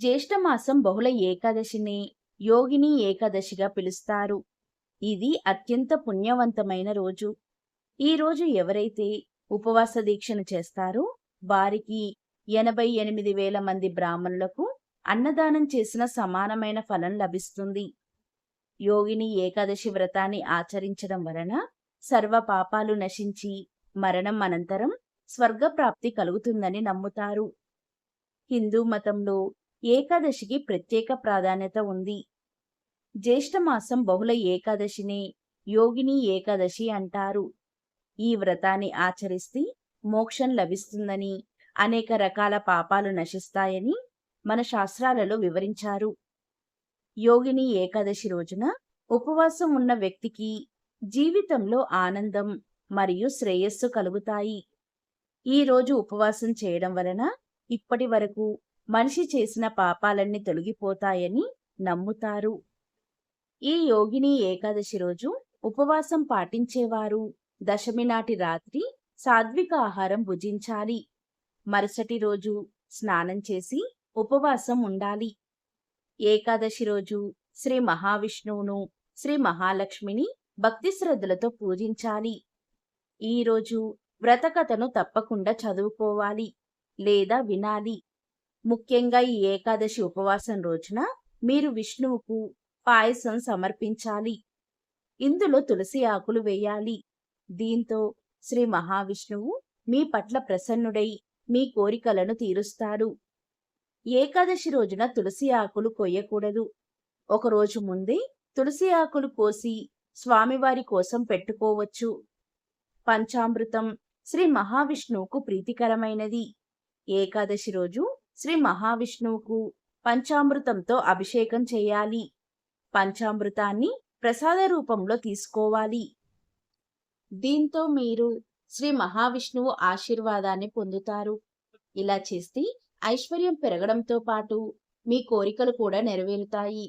జ్యేష్ఠమాసం బహుళ ఏకాదశిని యోగిని ఏకాదశిగా పిలుస్తారు. ఇది అత్యంత పుణ్యవంతమైన రోజు. ఈ రోజు ఎవరైతే ఉపవాస దీక్షను చేస్తారో వారికి 88,000 మంది బ్రాహ్మణులకు అన్నదానం చేసిన సమానమైన ఫలం లభిస్తుంది. యోగిని ఏకాదశి వ్రతాన్ని ఆచరించడం వలన సర్వ పాపాలు నశించి మరణం అనంతరం స్వర్గప్రాప్తి కలుగుతుందని నమ్ముతారు. హిందూ మతంలో ఏకాదశికి ప్రత్యేక ప్రాధాన్యత ఉంది. జ్యేష్ఠమాసం బహుళ ఏకాదశిని యోగిని ఏకాదశి అంటారు. ఈ వ్రతాన్ని ఆచరిస్తే మోక్షం లభిస్తుందని, అనేక రకాల పాపాలు నశిస్తాయని మన శాస్త్రాలలో వివరించారు. యోగిని ఏకాదశి రోజున ఉపవాసం ఉన్న వ్యక్తికి జీవితంలో ఆనందం మరియు శ్రేయస్సు కలుగుతాయి. ఈ రోజు ఉపవాసం చేయడం వలన ఇప్పటి వరకు మనిషి చేసిన పాపాలన్నీ తొలగిపోతాయని నమ్ముతారు. ఈ యోగిని ఏకాదశి రోజు ఉపవాసం పాటించేవారు దశమి నాటి రాత్రి సాత్విక ఆహారం భుజించాలి. మరుసటి రోజు స్నానం చేసి ఉపవాసం ఉండాలి. ఏకాదశి రోజు శ్రీ మహావిష్ణువును, శ్రీ మహాలక్ష్మిని భక్తి శ్రద్ధలతో పూజించాలి. ఈ రోజు వ్రతకథను తప్పకుండా చదువుకోవాలి లేదా వినాలి. ముఖ్యంగా ఈ ఏకాదశి ఉపవాసం రోజున మీరు విష్ణువుకు పాయసం సమర్పించాలి. ఇందులో తులసి ఆకులు వేయాలి. దీంతో శ్రీ మహావిష్ణువు మీ పట్ల ప్రసన్నుడై మీ కోరికలను తీరుస్తాడు. ఏకాదశి రోజున తులసి ఆకులు కొయ్యకూడదు. ఒకరోజు ముందే తులసి ఆకులు కోసి స్వామివారి కోసం పెట్టుకోవచ్చు. పంచామృతం శ్రీ మహావిష్ణువుకు ప్రీతికరమైనది. ఏకాదశి రోజు శ్రీ మహావిష్ణువుకు పంచామృతంతో అభిషేకం చేయాలి. పంచామృతాన్ని ప్రసాద రూపంలో తీసుకోవాలి. దీంతో మీరు శ్రీ మహావిష్ణువు ఆశీర్వాదాన్ని పొందుతారు. ఇలా చేస్తే ఐశ్వర్యం పెరగడంతో పాటు మీ కోరికలు కూడా నెరవేరుతాయి.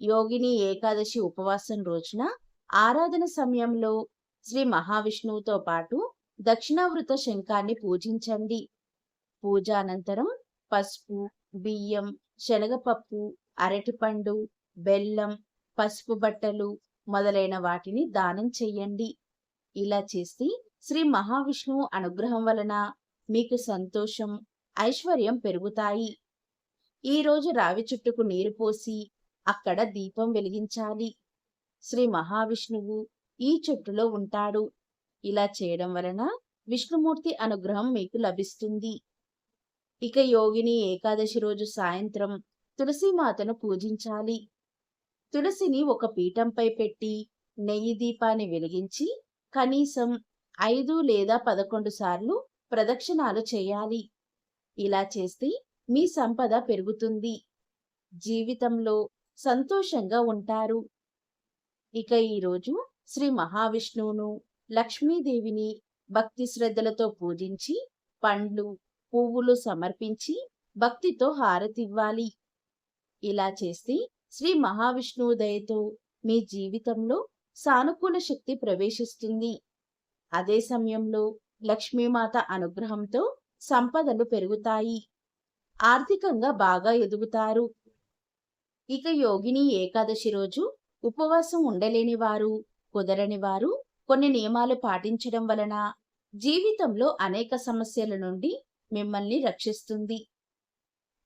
యోగిని ఏకాదశి ఉపవాసం రోజున ఆరాధన సమయంలో శ్రీ మహావిష్ణువుతో పాటు దక్షిణావృత శంఖాన్ని పూజించండి. పూజ అనంతరం పసుపు, బియ్యం, శనగపప్పు, అరటిపండు, బెల్లం, పసుపు బట్టలు మొదలైన వాటిని దానం చెయ్యండి. ఇలా చేస్తే శ్రీ మహావిష్ణువు అనుగ్రహం వలన మీకు సంతోషం, ఐశ్వర్యం పెరుగుతాయి. ఈ రోజు రావి చుట్టుకు నీరు పోసి అక్కడ దీపం వెలిగించాలి. శ్రీ మహావిష్ణువు ఈ చెట్టులో ఉంటాడు. ఇలా చేయడం వలన విష్ణుమూర్తి అనుగ్రహం మీకు లభిస్తుంది. ఇక యోగిని ఏకాదశి రోజు సాయంత్రం తులసీమాతను పూజించాలి. తులసిని ఒక పీఠంపై పెట్టి నెయ్యి దీపాన్ని వెలిగించి కనీసం 5 లేదా 11 సార్లు ప్రదక్షిణాలు చేయాలి. ఇలా చేస్తే మీ సంపద పెరుగుతుంది. జీవితంలో సంతోషంగా ఉంటారు. ఇక ఈరోజు శ్రీ మహావిష్ణువును, లక్ష్మీదేవిని భక్తి శ్రద్ధలతో పూజించి పండ్లు, పువ్వులు సమర్పించి భక్తితో హారతివ్వాలి. ఇలా చేస్తే శ్రీ మహావిష్ణువు దయతో మీ జీవితంలో సానుకూల శక్తి ప్రవేశిస్తుంది. అదే సమయంలో లక్ష్మీమాత అనుగ్రహంతో సంపదలు పెరుగుతాయి. ఆర్థికంగా బాగా ఎదుగుతారు. ఇక యోగిని ఏకాదశి రోజు ఉపవాసం ఉండలేని వారు, కుదరని వారు కొన్ని నియమాలు పాటించడం వలన జీవితంలో అనేక సమస్యల నుండి మిమ్మల్ని రక్షిస్తుంది.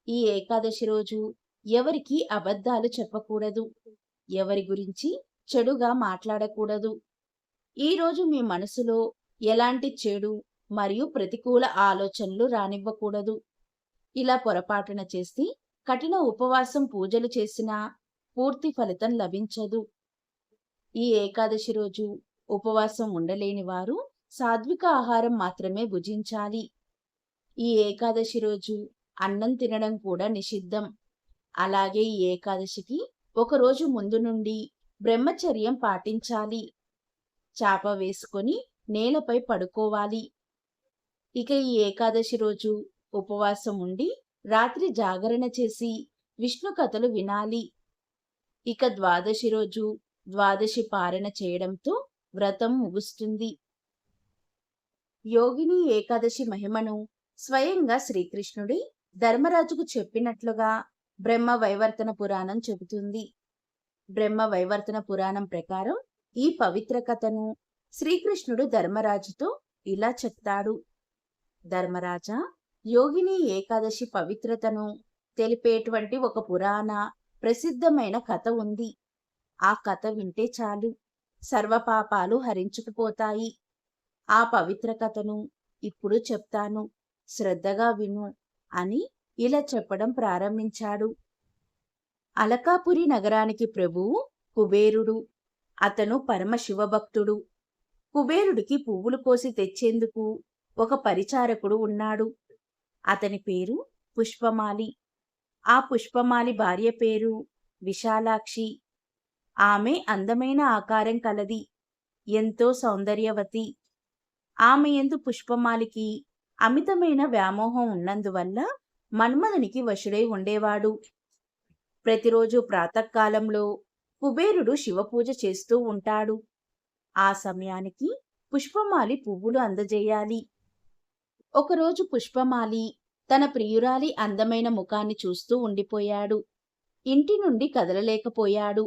ఈ ఏకాదశి రోజు ఎవరికి అబద్ధాలు చెప్పకూడదు. ఎవరి గురించి చెడుగా మాట్లాడకూడదు. ఈ రోజు మీ మనసులో ఎలాంటి చెడు మరియు ప్రతికూల ఆలోచనలు రానివ్వకూడదు. ఇలా పొరపాటున చేసి కఠిన ఉపవాసం పూజలు చేసినా పూర్తి ఫలితం లభించదు. ఈ ఏకాదశి రోజు ఉపవాసం ఉండలేని వారు సాత్విక ఆహారం మాత్రమే భుజించాలి. ఈ ఏకాదశి రోజు అన్నం తినడం కూడా నిషిద్ధం. అలాగే ఈ ఏకాదశికి ఒకరోజు ముందు నుండి బ్రహ్మచర్యం పాటించాలి. చాప వేసుకొని నేలపై పడుకోవాలి. ఇక ఈ ఏకాదశి రోజు ఉపవాసం ఉండి రాత్రి జాగరణ చేసి విష్ణు కథలు వినాలి. ఇక ద్వాదశి రోజు ద్వాదశి పారణ చేయడంతో వ్రతం ముగుస్తుంది. యోగిని ఏకాదశి మహిమను స్వయంగా శ్రీకృష్ణుడి ధర్మరాజుకు చెప్పినట్లుగా బ్రహ్మ వైవర్తన పురాణం చెబుతుంది. బ్రహ్మ వైవర్తన పురాణం ప్రకారం ఈ పవిత్ర కథను శ్రీకృష్ణుడు ధర్మరాజుతో ఇలా చెప్తాడు. ధర్మరాజా, యోగిని ఏకాదశి పవిత్రతను తెలిపేటువంటి ఒక పురాణ ప్రసిద్ధమైన కథ ఉంది. ఆ కథ వింటే చాలు, సర్వపాపాలు హరించుకుపోతాయి. ఆ పవిత్ర కథను ఇప్పుడు చెప్తాను, శ్రద్ధగా విను అని ఇలా చెప్పడం ప్రారంభించాడు. అలకాపురి నగరానికి ప్రభువు కుబేరుడు. అతను పరమశివభక్తుడు. కుబేరుడికి పువ్వులు కోసి తెచ్చేందుకు ఒక పరిచారకుడు ఉన్నాడు. అతని పేరు పుష్పమాలి. ఆ పుష్పమాలి భార్య పేరు విశాలాక్షి. ఆమె అందమైన ఆకారం కలది, ఎంతో సౌందర్యవతి. ఆమె యందు పుష్పమాలికి అమితమైన వ్యామోహం ఉన్నందువల్ల మన్మథునికి వశుడై ఉండేవాడు. ప్రతిరోజు ప్రాతకాలంలో కుబేరుడు శివపూజ చేస్తూ ఉంటాడు. ఆ సమయానికి పుష్పమాలి పువ్వులు అందజేయాలి. ఒకరోజు పుష్పమాలి తన ప్రియురాలి అందమైన ముఖాన్ని చూస్తూ ఉండిపోయాడు. ఇంటి నుండి కదలలేకపోయాడు.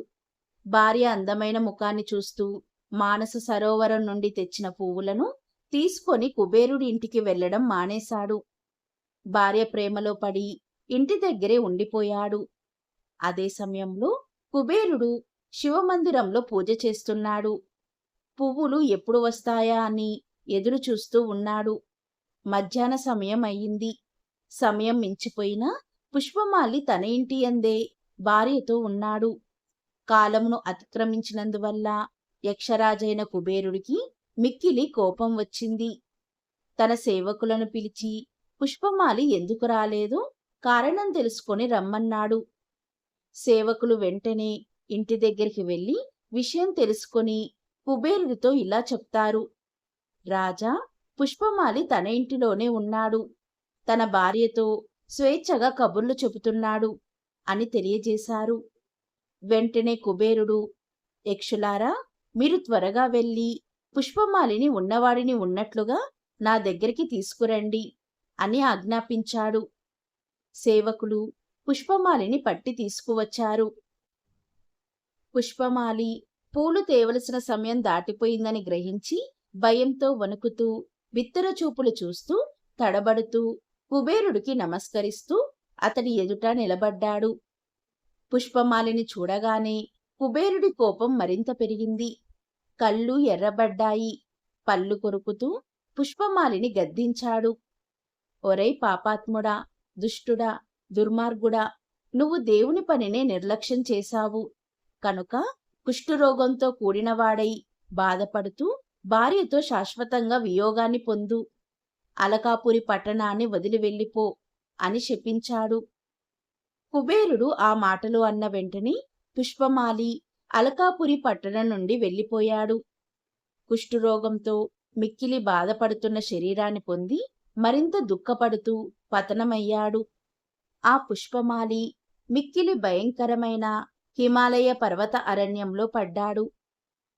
భార్య అందమైన ముఖాన్ని చూస్తూ మానస సరోవరం నుండి తెచ్చిన పువ్వులను తీసుకొని కుబేరుడి ఇంటికి వెళ్లడం మానేశాడు. భార్య ప్రేమలో పడి ఇంటి దగ్గరే ఉండిపోయాడు. అదే సమయంలో కుబేరుడు శివమందిరంలో పూజ చేస్తున్నాడు. పువ్వులు ఎప్పుడు వస్తాయా అని ఎదురు చూస్తూ ఉన్నాడు. మధ్యాహ్న సమయం అయ్యింది. సమయం మించిపోయినా పుష్పమాలి తన ఇంటి యందే భార్యతో ఉన్నాడు. కాలమును అతిక్రమించినందువల్ల యక్షరాజైన కుబేరుడికి మిక్కిలి కోపం వచ్చింది. తన సేవకులను పిలిచి పుష్పమాలి ఎందుకు రాలేదో కారణం తెలుసుకొని రమ్మన్నాడు. సేవకులు వెంటనే ఇంటి దగ్గరికి వెళ్లి విషయం తెలుసుకొని కుబేరుడితో ఇలా చెప్తారు. రాజా, పుష్పమాలి తన ఇంటిలోనే ఉన్నాడు. తన భార్యతో స్వేచ్ఛగా కబుర్లు చెబుతున్నాడు అని తెలియజేశారు. వెంటనే కుబేరుడు, యక్షులారా, మీరు త్వరగా వెళ్ళి పుష్పమాలిని ఉన్నవాడిని ఉన్నట్లుగా నా దగ్గరికి తీసుకురండి అని ఆజ్ఞాపించాడు. సేవకులు పుష్పమాలిని పట్టి తీసుకువచ్చారు. పుష్పమాలి పూలు తేవలసిన సమయం దాటిపోయిందని గ్రహించి భయంతో వణుకుతూ బిత్తరచూపులు చూస్తూ తడబడుతూ కుబేరుడికి నమస్కరిస్తూ అతడి ఎదుట నిలబడ్డాడు. పుష్పమాలిని చూడగానే కుబేరుడి కోపం మరింత పెరిగింది. కళ్ళు ఎర్రబడ్డాయి. పళ్ళు కొరుకుతూ పుష్పమాలిని గద్దించాడు. ఒరై పాపాత్ముడా, దుష్టుడా, దుర్మార్గుడా, నువ్వు దేవుని పనినే నిర్లక్ష్యం చేశావు. కనుక కుష్ఠరోగంతో కూడినవాడై బాధపడుతూ భార్యతో శాశ్వతంగా వియోగాన్ని పొందు. అలకాపురి పట్టణాన్ని వదిలి వెళ్ళిపో అని శపించాడు. కుబేరుడు ఆ మాటలు అన్న వెంటనే పుష్పమాలి అలకాపురి పట్టణం నుండి వెళ్ళిపోయాడు. కుష్ఠరోగంతో మిక్కిలి బాధపడుతున్న శరీరాన్ని పొంది మరింత దుఃఖపడుతూ పతనమయ్యాడు. ఆ పుష్పమాలి మిక్కిలి భయంకరమైన హిమాలయ పర్వత అరణ్యంలో పడ్డాడు.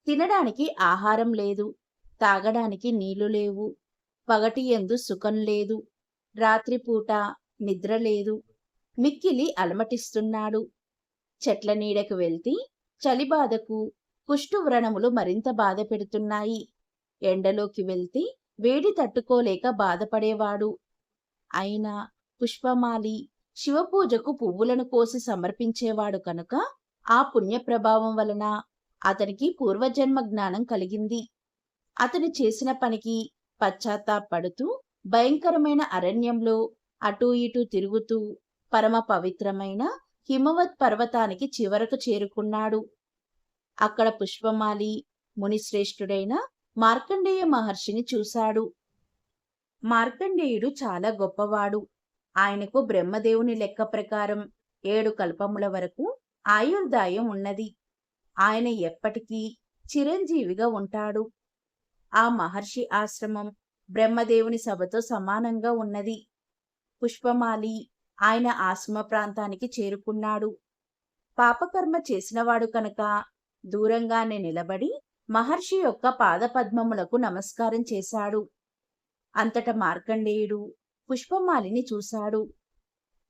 తినడానికి ఆహారం లేదు, తాగడానికి నీళ్లు లేవు. పగటియందు సుఖం లేదు, రాత్రిపూట నిద్ర లేదు. మిక్కిలి అలమటిస్తున్నాడు. చెట్ల నీడకు వెళ్తే చలిబాధకు కుష్ఠవ్రణములు మరింత బాధ పెడుతున్నాయి. ఎండలోకి వెళ్తే వేడి తట్టుకోలేక బాధపడేవాడు. అయినా పుష్పమాలి శివపూజకు పువ్వులను కోసి సమర్పించేవాడు కనుక ఆ పుణ్యప్రభావం వలన అతనికి పూర్వజన్మ జ్ఞానం కలిగింది. అతను చేసిన పనికి పశ్చాత్తాపడుతూ భయంకరమైన అరణ్యంలో అటూ ఇటూ తిరుగుతూ పరమ పవిత్రమైన హిమవత్ పర్వతానికి చివరకు చేరుకున్నాడు. అక్కడ పుష్పమాలి మునిశ్రేష్ఠుడైన మార్కండేయ మహర్షిని చూశాడు. మార్కండేయుడు చాలా గొప్పవాడు. ఆయనకు బ్రహ్మదేవుని లెక్క ప్రకారం 7 కల్పముల వరకు ఆయుర్దాయం ఉన్నది. ఆయన ఎప్పటికీ చిరంజీవిగా ఉంటాడు. ఆ మహర్షి ఆశ్రమం బ్రహ్మదేవుని సభతో సమానంగా ఉన్నది. పుష్పమాలి ఆయన ఆశ్రమ ప్రాంతానికి చేరుకున్నాడు. పాపకర్మ చేసినవాడు కనుక దూరంగానే నిలబడి మహర్షి యొక్క పాదపద్మములకు నమస్కారం చేశాడు. అంతట మార్కండేయుడు పుష్పమాలిని చూశాడు.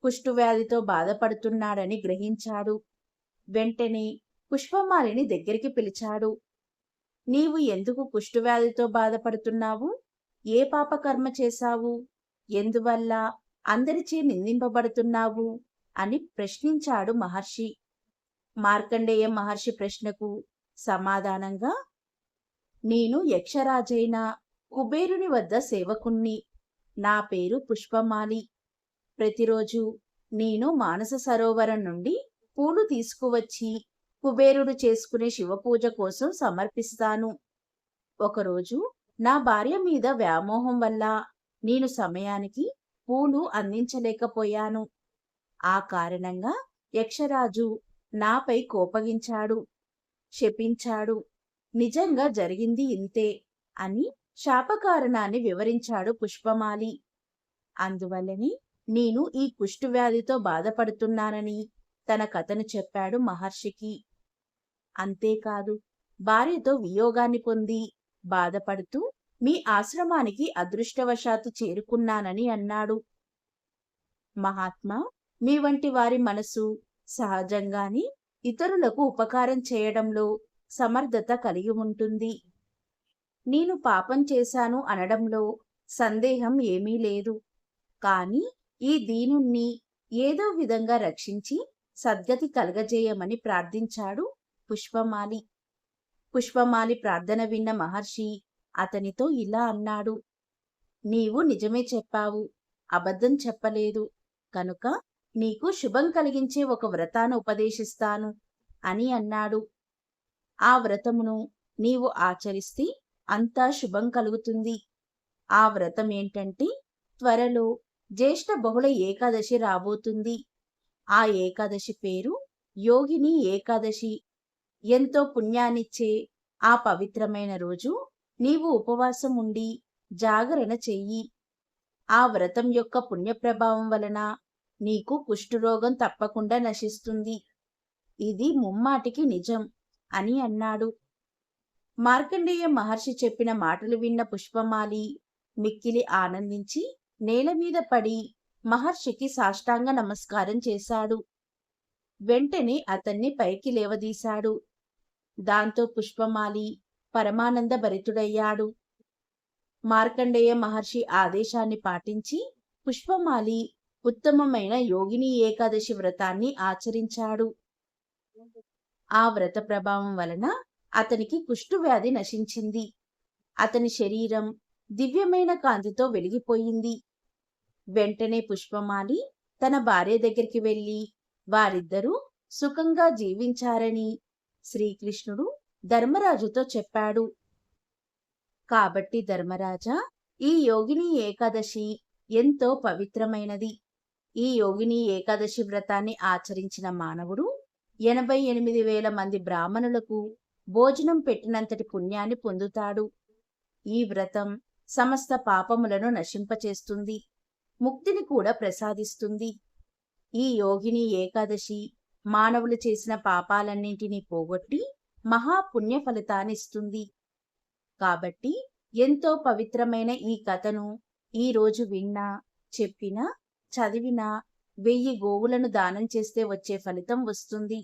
కుష్ఠువ్యాధితో బాధపడుతున్నాడని గ్రహించాడు. వెంటనే పుష్పమాలిని దగ్గరికి పిలిచాడు. నీవు ఎందుకు కుష్ఠువ్యాధితో బాధపడుతున్నావు? ఏ పాపకర్మ చేశావు? ఎందువల్ల అందరిచే నిందింపబడుతున్నావు? అని ప్రశ్నించాడు మహర్షి. మార్కండేయ మహర్షి ప్రశ్నకు సమాధానంగా, నేను యక్షరాజైన కుబేరుని వద్ద సేవకుణ్ణి. నా పేరు పుష్పమాలి. ప్రతిరోజు నేను మానస సరోవరం నుండి పూలు తీసుకువచ్చి కుబేరుడు చేసుకునే శివపూజ కోసం సమర్పిస్తాను. ఒకరోజు నా భార్య మీద వ్యామోహం వల్ల నేను సమయానికి పూలు అందించలేకపోయాను. ఆ కారణంగా యక్షరాజు నాపై కోపగించాడు, శపించాడు. నిజంగా జరిగింది ఇంతే అని శాపకారణాన్ని వివరించాడు పుష్పమాలి. అందువల్లనే నేను ఈ కుష్ఠువ్యాధితో బాధపడుతున్నానని తన కథను చెప్పాడు మహర్షికి. అంతేకాదు, భార్యతో వియోగాన్ని పొంది బాధపడుతూ మీ ఆశ్రమానికి అదృష్టవశాత్తు చేరుకున్నానని అన్నాడు. మహాత్మా, మీ వంటి వారి మనసు సహజంగానే ఇతరులకు ఉపకారం చేయడంలో సమర్థత కలిగి ఉంటుంది. నేను పాపం చేశాను అనడంలో సందేహం ఏమీ లేదు. కాని ఈ దీనుణ్ణి ఏదో విధంగా రక్షించి సద్గతి కలగజేయమని ప్రార్థించాడు పుష్పమాలి. పుష్పమాలి ప్రార్థన విన్న మహర్షి అతనితో ఇలా అన్నాడు. నీవు నిజమే చెప్పావు, అబద్ధం చెప్పలేదు. కనుక నీకు శుభం కలిగించే ఒక వ్రతాన్ని ఉపదేశిస్తాను అని అన్నాడు. ఆ వ్రతమును నీవు ఆచరిస్తే అంతా శుభం కలుగుతుంది. ఆ వ్రతం ఏంటంటే, త్వరలో జ్యేష్ఠ బహుళ ఏకాదశి రాబోతుంది. ఆ ఏకాదశి పేరు యోగిని ఏకాదశి. ఎంతో పుణ్యాన్నిచ్చే ఆ పవిత్రమైన రోజు నీవు ఉపవాసం ఉండి జాగరణ చెయ్యి. ఆ వ్రతం యొక్క పుణ్యప్రభావం వలన నీకు కుష్ఠరోగం తప్పకుండా నశిస్తుంది. ఇది ముమ్మాటికి నిజం అని అన్నాడు. మార్కండేయ మహర్షి చెప్పిన మాటలు విన్న పుష్పమాలి మిక్కిలి ఆనందించి నేల మీద పడి మహర్షికి సాష్టాంగ నమస్కారం చేశాడు. వెంటనే అతన్ని పైకి లేవదీశాడు. దాంతో పుష్పమాలి పరమానంద భరితుడయ్యాడు. మార్కండేయ మహర్షి ఆదేశాన్ని పాటించి పుష్పమాలి ఉత్తమమైన యోగిని ఏకాదశి వ్రతాన్ని ఆచరించాడు. ఆ వ్రత ప్రభావం వలన అతనికి కుష్ఠువ్యాధి నశించింది. అతని శరీరం దివ్యమైన కాంతితో వెలిగిపోయింది. వెంటనే పుష్పమాలి తన భార్య దగ్గరికి వెళ్లి వారిద్దరూ సుఖంగా జీవించారని శ్రీకృష్ణుడు ధర్మరాజుతో చెప్పాడు. కాబట్టి ధర్మరాజా, ఈ యోగిని ఏకాదశి ఎంతో పవిత్రమైనది. ఈ యోగిని ఏకాదశి వ్రతాన్ని ఆచరించిన మానవుడు 88,000 మంది బ్రాహ్మణులకు భోజనం పెట్టినంతటి పుణ్యాన్ని పొందుతాడు. ఈ వ్రతం సమస్త పాపములను నశింపచేస్తుంది, ముక్తిని కూడా ప్రసాదిస్తుంది. ఈ యోగిని ఏకాదశి మానవులు చేసిన పాపాలన్నింటినీ పోగొట్టి మహాపుణ్య ఫలితాన్నిస్తుంది. కాబట్టి ఎంతో పవిత్రమైన ఈ కథను ఈ రోజు విన్నా, చెప్పినా, చదివినా 1000 గోవులను దానం చేస్తే వచ్చే ఫలితం వస్తుంది.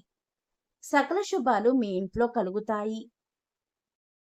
సకల శుభాలు మీ ఇంట్లో కలుగుతాయి.